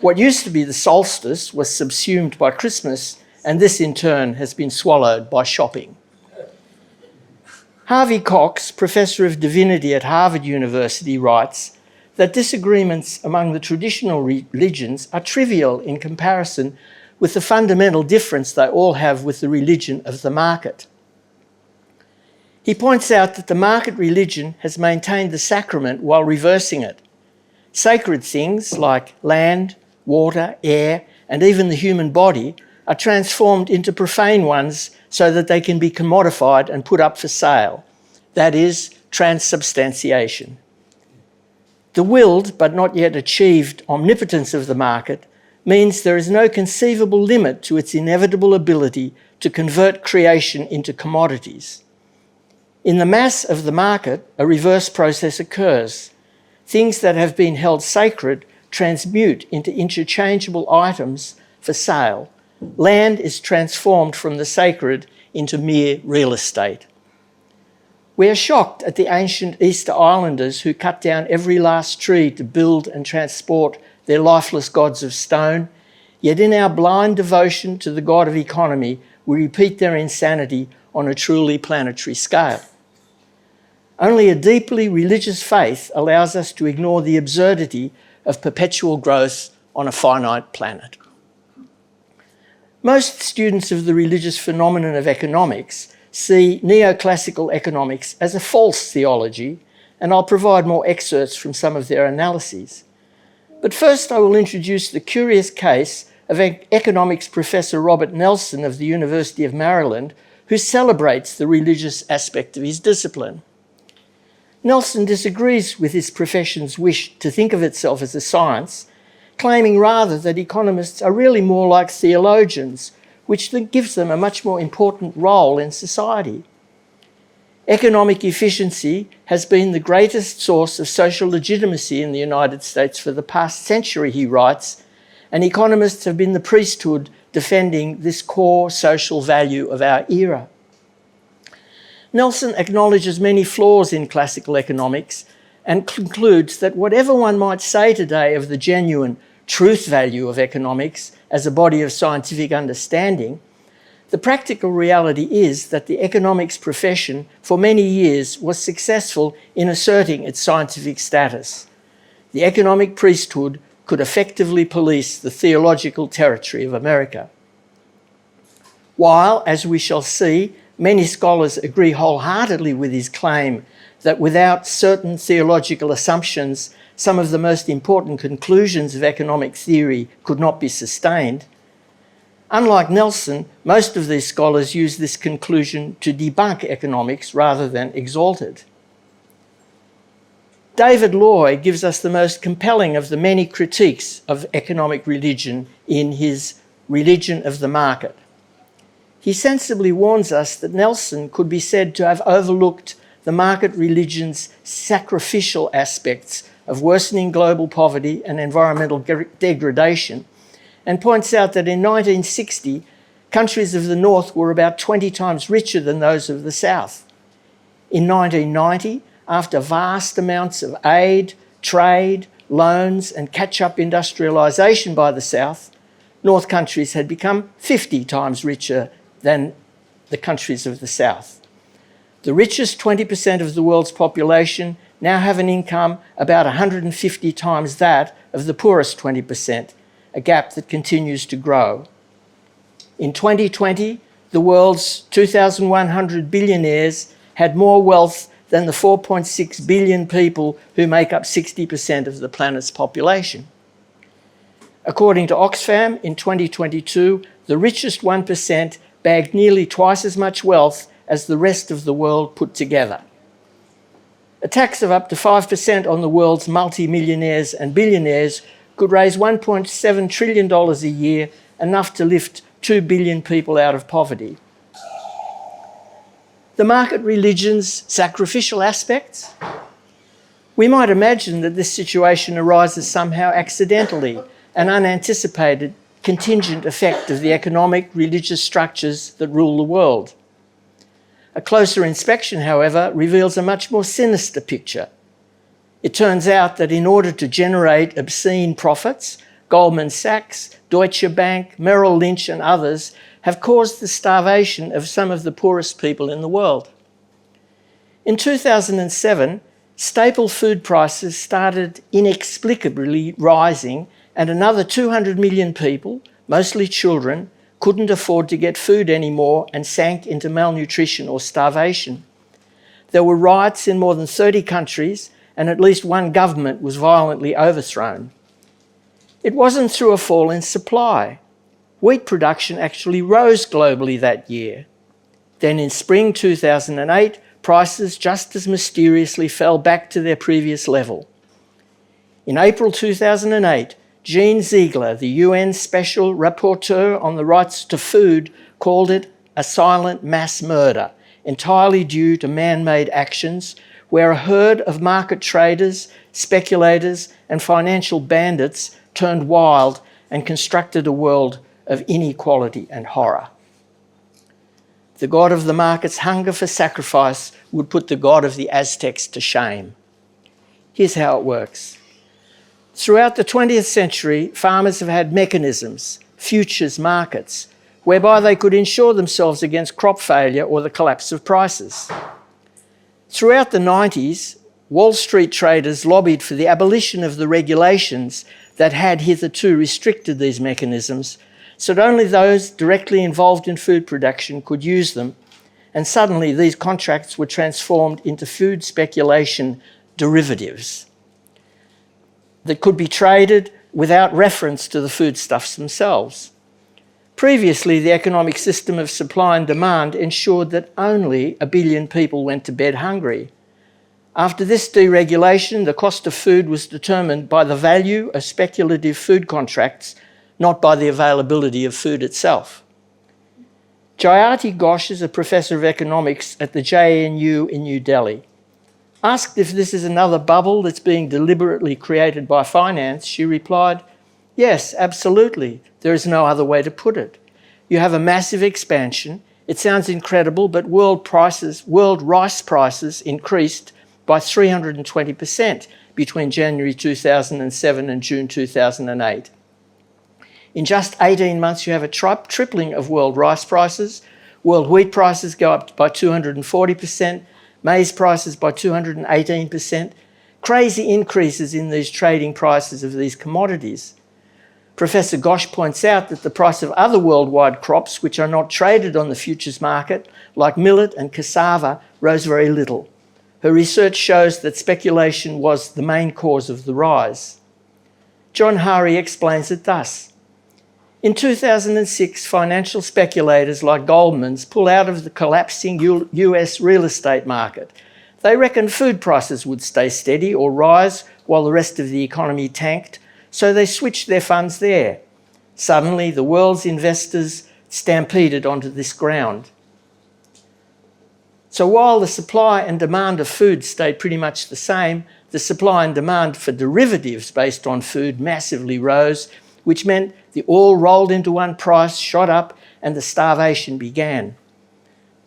What used to be the solstice was subsumed by Christmas, and this in turn has been swallowed by shopping. Harvey Cox, Professor of Divinity at Harvard University, writes that disagreements among the traditional religions are trivial in comparison with the fundamental difference they all have with the religion of the market. He points out that the market religion has maintained the sacrament while reversing it. Sacred things like land, water, air, and even the human body are transformed into profane ones so that they can be commodified and put up for sale. That is, transubstantiation. The willed but not yet achieved omnipotence of the market means there is no conceivable limit to its inevitable ability to convert creation into commodities. In the mass of the market, a reverse process occurs. Things that have been held sacred transmute into interchangeable items for sale. Land is transformed from the sacred into mere real estate. We are shocked at the ancient Easter Islanders who cut down every last tree to build and transport their lifeless gods of stone, yet in our blind devotion to the god of economy, we repeat their insanity on a truly planetary scale. Only a deeply religious faith allows us to ignore the absurdity of perpetual growth on a finite planet. Most students of the religious phenomenon of economics see neoclassical economics as a false theology, and I'll provide more excerpts from some of their analyses. But first I will introduce the curious case of economics professor Robert Nelson of the University of Maryland, who celebrates the religious aspect of his discipline. Nelson disagrees with his profession's wish to think of itself as a science, claiming rather that economists are really more like theologians, which gives them a much more important role in society. Economic efficiency has been the greatest source of social legitimacy in the United States for the past century, he writes, and economists have been the priesthood defending this core social value of our era. Nelson acknowledges many flaws in classical economics and concludes that whatever one might say today of the genuine truth value of economics as a body of scientific understanding, the practical reality is that the economics profession for many years was successful in asserting its scientific status. The economic priesthood could effectively police the theological territory of America. While, as we shall see, many scholars agree wholeheartedly with his claim that without certain theological assumptions, some of the most important conclusions of economic theory could not be sustained, unlike Nelson, most of these scholars use this conclusion to debunk economics rather than exalt it. David Loy gives us the most compelling of the many critiques of economic religion in his Religion of the Market. He sensibly warns us that Nelson could be said to have overlooked the market religion's sacrificial aspects of worsening global poverty and environmental degradation, and points out that in 1960, countries of the North were about 20 times richer than those of the South. In 1990, after vast amounts of aid, trade, loans, and catch-up industrialisation by the South, North countries had become 50 times richer than the countries of the South. The richest 20% of the world's population now have an income about 150 times that of the poorest 20%, a gap that continues to grow. In 2020, the world's 2,100 billionaires had more wealth than the 4.6 billion people who make up 60% of the planet's population. According to Oxfam, in 2022, the richest 1% bagged nearly twice as much wealth as the rest of the world put together. A tax of up to 5% on the world's multi-millionaires and billionaires could raise $1.7 trillion a year, enough to lift 2 billion people out of poverty. The market religion's sacrificial aspects? We might imagine that this situation arises somehow accidentally, an unanticipated, contingent effect of the economic, religious structures that rule the world. A closer inspection, however, reveals a much more sinister picture. It turns out that in order to generate obscene profits, Goldman Sachs, Deutsche Bank, Merrill Lynch and others have caused the starvation of some of the poorest people in the world. In 2007, staple food prices started inexplicably rising, and another 200 million people, mostly children, couldn't afford to get food anymore and sank into malnutrition or starvation. There were riots in more than 30 countries, and at least one government was violently overthrown. It wasn't through a fall in supply. Wheat production actually rose globally that year. Then in spring 2008, prices just as mysteriously fell back to their previous level. In April 2008, Jean Ziegler, the UN Special Rapporteur on the Rights to Food, called it a silent mass murder, entirely due to man-made actions where a herd of market traders, speculators and financial bandits turned wild and constructed a world of inequality and horror. The god of the market's hunger for sacrifice would put the god of the Aztecs to shame. Here's how it works. Throughout the 20th century, farmers have had mechanisms, futures markets, whereby they could insure themselves against crop failure or the collapse of prices. Throughout the 90s, Wall Street traders lobbied for the abolition of the regulations that had hitherto restricted these mechanisms, so that only those directly involved in food production could use them, and suddenly these contracts were transformed into food speculation derivatives that could be traded without reference to the foodstuffs themselves. Previously, the economic system of supply and demand ensured that only 1 billion people went to bed hungry. After this deregulation, the cost of food was determined by the value of speculative food contracts, not by the availability of food itself. Jayati Ghosh is a professor of economics at the JNU in New Delhi. Asked if this is another bubble that's being deliberately created by finance, she replied, "Yes, absolutely. There is no other way to put it. You have a massive expansion. It sounds incredible, but world rice prices increased by 320% between January 2007 and June 2008. In just 18 months, you have a tripling of world rice prices. World wheat prices go up by 240%, maize prices by 218%. Crazy increases in these trading prices of these commodities. Professor Ghosh points out that the price of other worldwide crops, which are not traded on the futures market, like millet and cassava, rose very little. Her research shows that speculation was the main cause of the rise. John Hari explains it thus. In 2006, financial speculators like Goldman's pulled out of the collapsing US real estate market. They reckoned food prices would stay steady or rise while the rest of the economy tanked, so they switched their funds there. Suddenly, the world's investors stampeded onto this ground. So while the supply and demand of food stayed pretty much the same, the supply and demand for derivatives based on food massively rose, which meant the all rolled into one price, shot up, and the starvation began.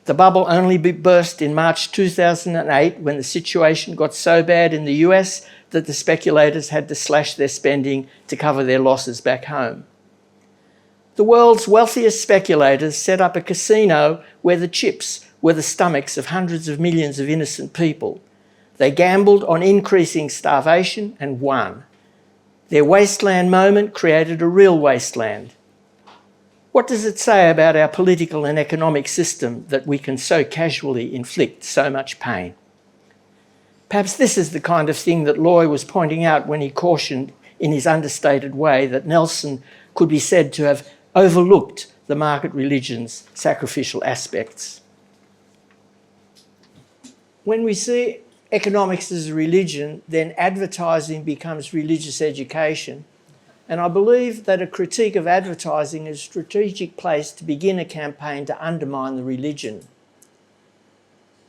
The bubble only burst in March 2008 when the situation got so bad in the US that the speculators had to slash their spending to cover their losses back home. The world's wealthiest speculators set up a casino where the chips were the stomachs of hundreds of millions of innocent people. They gambled on increasing starvation and won. Their wasteland moment created a real wasteland. What does it say about our political and economic system that we can so casually inflict so much pain? Perhaps this is the kind of thing that Loy was pointing out when he cautioned in his understated way that Nelson could be said to have overlooked the market religion's sacrificial aspects. When we see economics as a religion, then advertising becomes religious education. And I believe that a critique of advertising is a strategic place to begin a campaign to undermine the religion.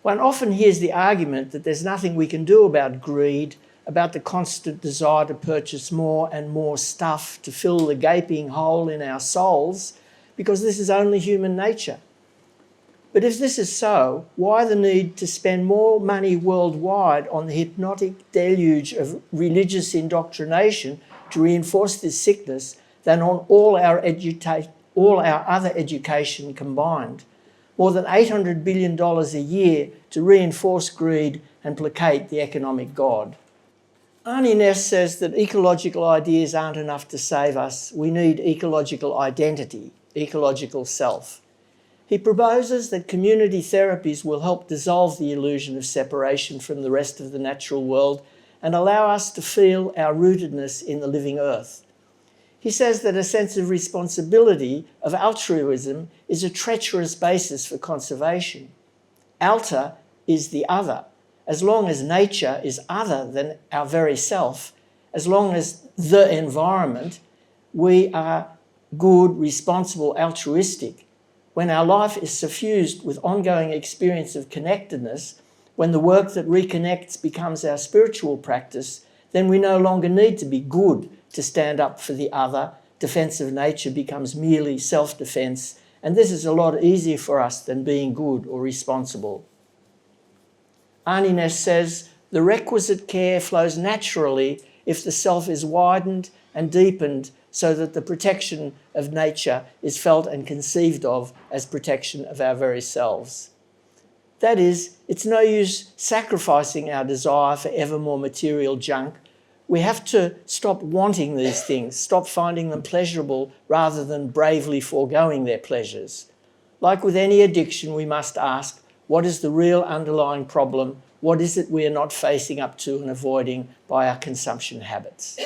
One often hears the argument that there's nothing we can do about greed, about the constant desire to purchase more and more stuff to fill the gaping hole in our souls, because this is only human nature. But if this is so, why the need to spend more money worldwide on the hypnotic deluge of religious indoctrination to reinforce this sickness than on all our other education combined? More than $800 billion a year to reinforce greed and placate the economic god. Arnie Ness says that ecological ideas aren't enough to save us. We need ecological identity, ecological self. He proposes that community therapies will help dissolve the illusion of separation from the rest of the natural world and allow us to feel our rootedness in the living earth. He says that a sense of responsibility, of altruism, is a treacherous basis for conservation. Alter is the other. As long as nature is other than our very self, as long as the environment, we are good, responsible, altruistic. When our life is suffused with ongoing experience of connectedness, when the work that reconnects becomes our spiritual practice, then we no longer need to be good to stand up for the other. Defensive nature becomes merely self-defense, and this is a lot easier for us than being good or responsible. Arnie Ness says, the requisite care flows naturally if the self is widened and deepened so that the protection of nature is felt and conceived of as protection of our very selves. That is, it's no use sacrificing our desire for ever more material junk. We have to stop wanting these things, stop finding them pleasurable rather than bravely foregoing their pleasures. Like with any addiction, we must ask, what is the real underlying problem? What is it we are not facing up to and avoiding by our consumption habits?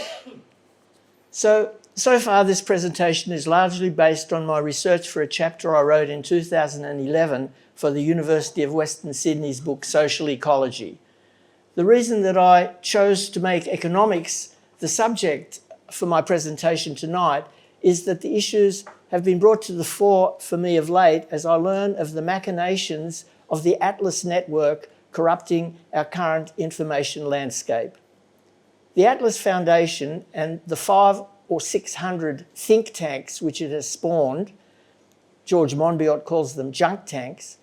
So far, this presentation is largely based on my research for a chapter I wrote in 2011 for the University of Western Sydney's book, Social Ecology. The reason that I chose to make economics the subject for my presentation tonight is that the issues have been brought to the fore for me of late as I learn of the machinations of the Atlas network corrupting our current information landscape. The Atlas Foundation and the 500 or 600 think tanks which it has spawned, George Monbiot calls them junk tanks,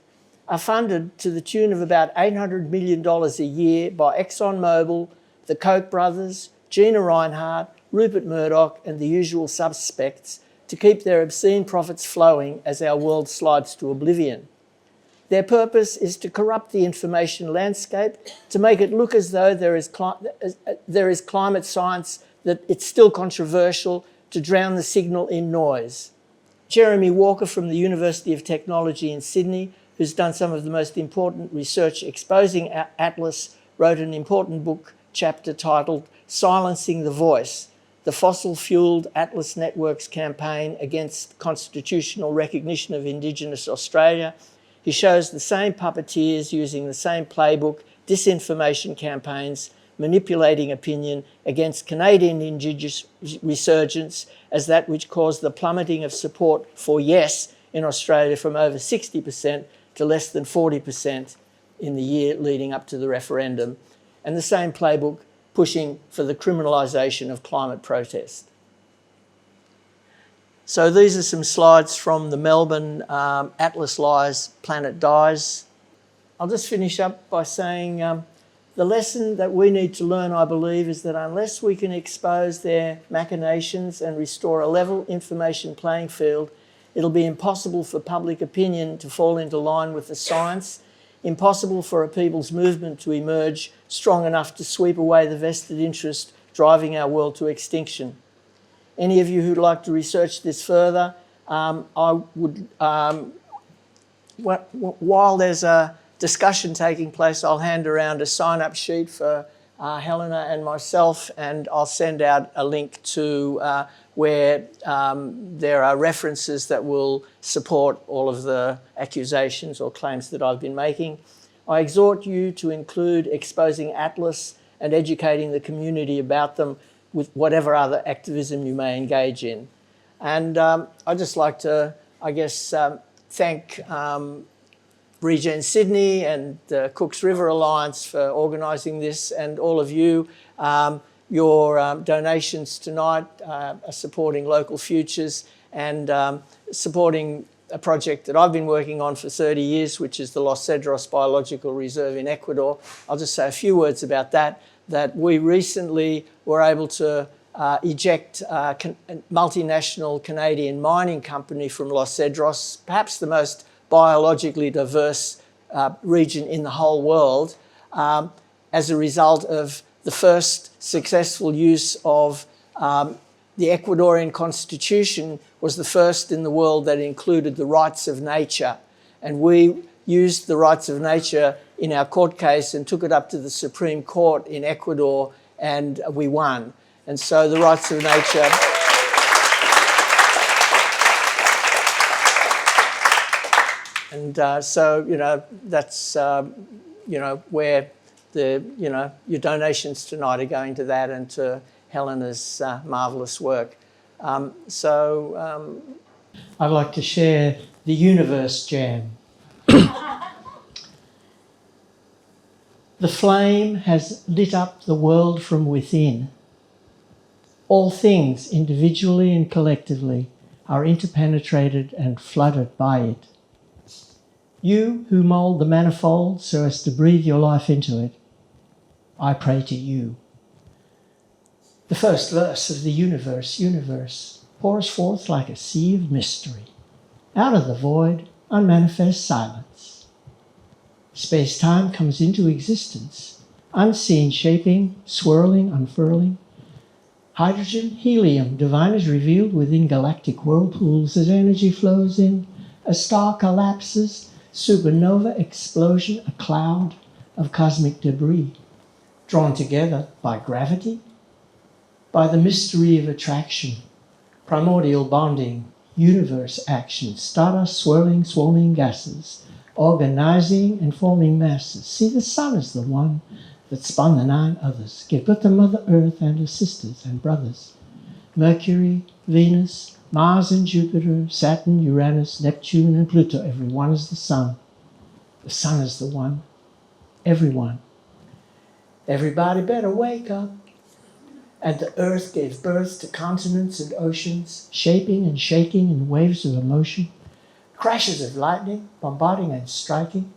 are funded to the tune of about $800 million a year by ExxonMobil, the Koch brothers, Gina Rinehart, Rupert Murdoch and the usual suspects to keep their obscene profits flowing as our world slides to oblivion. Their purpose is to corrupt the information landscape, to make it look as though there is climate science, that it's still controversial, to drown the signal in noise. Jeremy Walker from the University of Technology in Sydney, who's done some of the most important research exposing Atlas, wrote an important book chapter titled Silencing the Voice, the fossil-fueled Atlas Network's campaign against constitutional recognition of Indigenous Australia. He shows the same puppeteers using the same playbook, disinformation campaigns, manipulating opinion against Canadian Indigenous resurgence as that which caused the plummeting of support for yes in Australia from over 60% to less than 40% in the year leading up to the referendum, and the same playbook pushing for the criminalisation of climate protest. So these are some slides from the Melbourne Atlas Lies, Planet Dies. I'll just finish up by saying the lesson that we need to learn, I believe, is that unless we can expose their machinations and restore a level information playing field, it'll be impossible for public opinion to fall into line with the science, impossible for a people's movement to emerge strong enough to sweep away the vested interest driving our world to extinction. Any of you who'd like to research this further, while there's a discussion taking place, I'll hand around a sign-up sheet for Helena and myself, and I'll send out a link to where there are references that will support all of the accusations or claims that I've been making. I exhort you to include exposing Atlas and educating the community about them with whatever other activism you may engage in. And I'd just like to, thank Regen Sydney and the Cooks River Alliance for organising this, and all of you. Your donations tonight are supporting local futures and supporting a project that I've been working on for 30 years, which is the Los Cedros Biological Reserve in Ecuador. I'll just say a few words about that we recently were able to eject a multinational Canadian mining company from Los Cedros, perhaps the most biologically diverse region in the whole world, as a result of the first successful use of the Ecuadorian constitution was the first in the world that included the rights of nature. And we used the rights of nature in our court case and took it up to the Supreme Court in Ecuador, and we won. And so the rights of nature... And so, you know, that's, you know, where the, you know, your donations tonight are going to that and to Helena's marvellous work. I'd like to share the Universe Jam. The flame has lit up the world from within. All things, individually and collectively, are interpenetrated and flooded by it. You who mould the manifold so as to breathe your life into it, I pray to you. The first verse of the universe pours forth like a sea of mystery. Out of the void, unmanifest silence. Space-time comes into existence, unseen shaping, swirling, unfurling. Hydrogen, helium, divine is revealed within galactic whirlpools as energy flows in. A star collapses, supernova explosion, a cloud of cosmic debris, drawn together by gravity, by the mystery of attraction, primordial bonding, universe action, stardust swirling, swarming gases, organizing and forming masses. See, the sun is the one that spun the 9 others, gave birth to Mother Earth and her sisters and brothers. Mercury, Venus, Mars and Jupiter, Saturn, Uranus, Neptune and Pluto, every one is the sun. The sun is the one, everyone. Everybody better wake up. And the earth gave birth to continents and oceans, shaping and shaking in waves of emotion, crashes of lightning, bombarding and striking,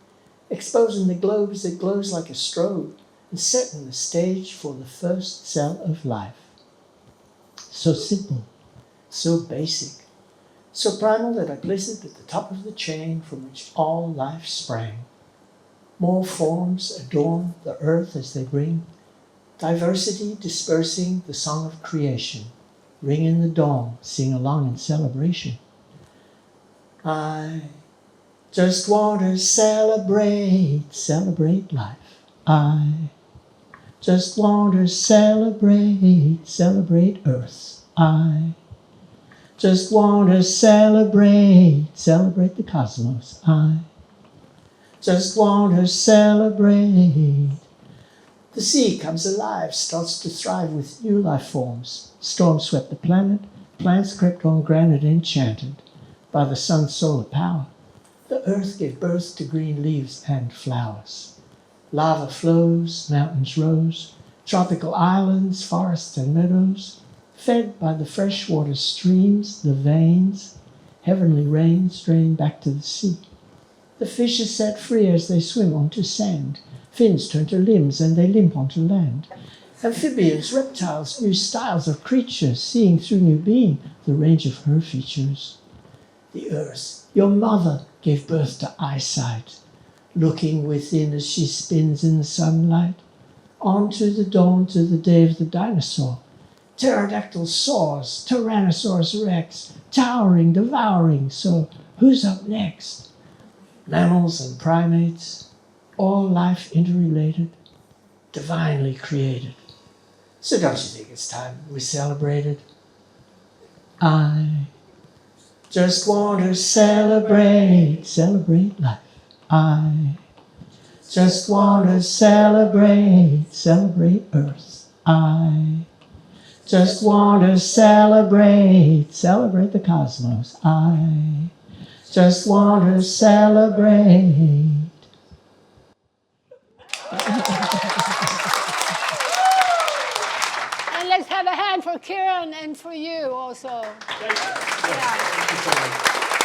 exposing the globe as it glows like a strobe, and setting the stage for the first cell of life. So simple, so basic, so primal that I place it at the top of the chain from which all life sprang. More forms adorn the earth as they bring diversity dispersing the song of creation. Ring in the dawn, sing along in celebration. I just want to celebrate life. I just want to celebrate Earth. I just want to celebrate the cosmos. I just want to celebrate. The sea comes alive, starts to thrive with new life forms. Storms swept the planet, plants crept on granite enchanted by the sun's solar power. The earth gave birth to green leaves and flowers. Lava flows, mountains rose, tropical islands, forests and meadows, fed by the freshwater streams, the veins, heavenly rains drain back to the sea. The fish are set free as they swim onto sand. Fins turn to limbs and they limp onto land. Amphibians, reptiles, new styles of creatures, seeing through new being the range of her features. The earth, your mother, gave birth to eyesight, looking within as she spins in the sunlight. On to the dawn, to the day of the dinosaur. Pterodactyl soars, Tyrannosaurus rex, towering, devouring, so who's up next? Mammals and primates, all life interrelated, divinely created. So don't you think it's time we celebrated? I just want to celebrate life. I just want to celebrate Earth. I just want to celebrate the cosmos. I just want to celebrate and for you also. Thank you so much.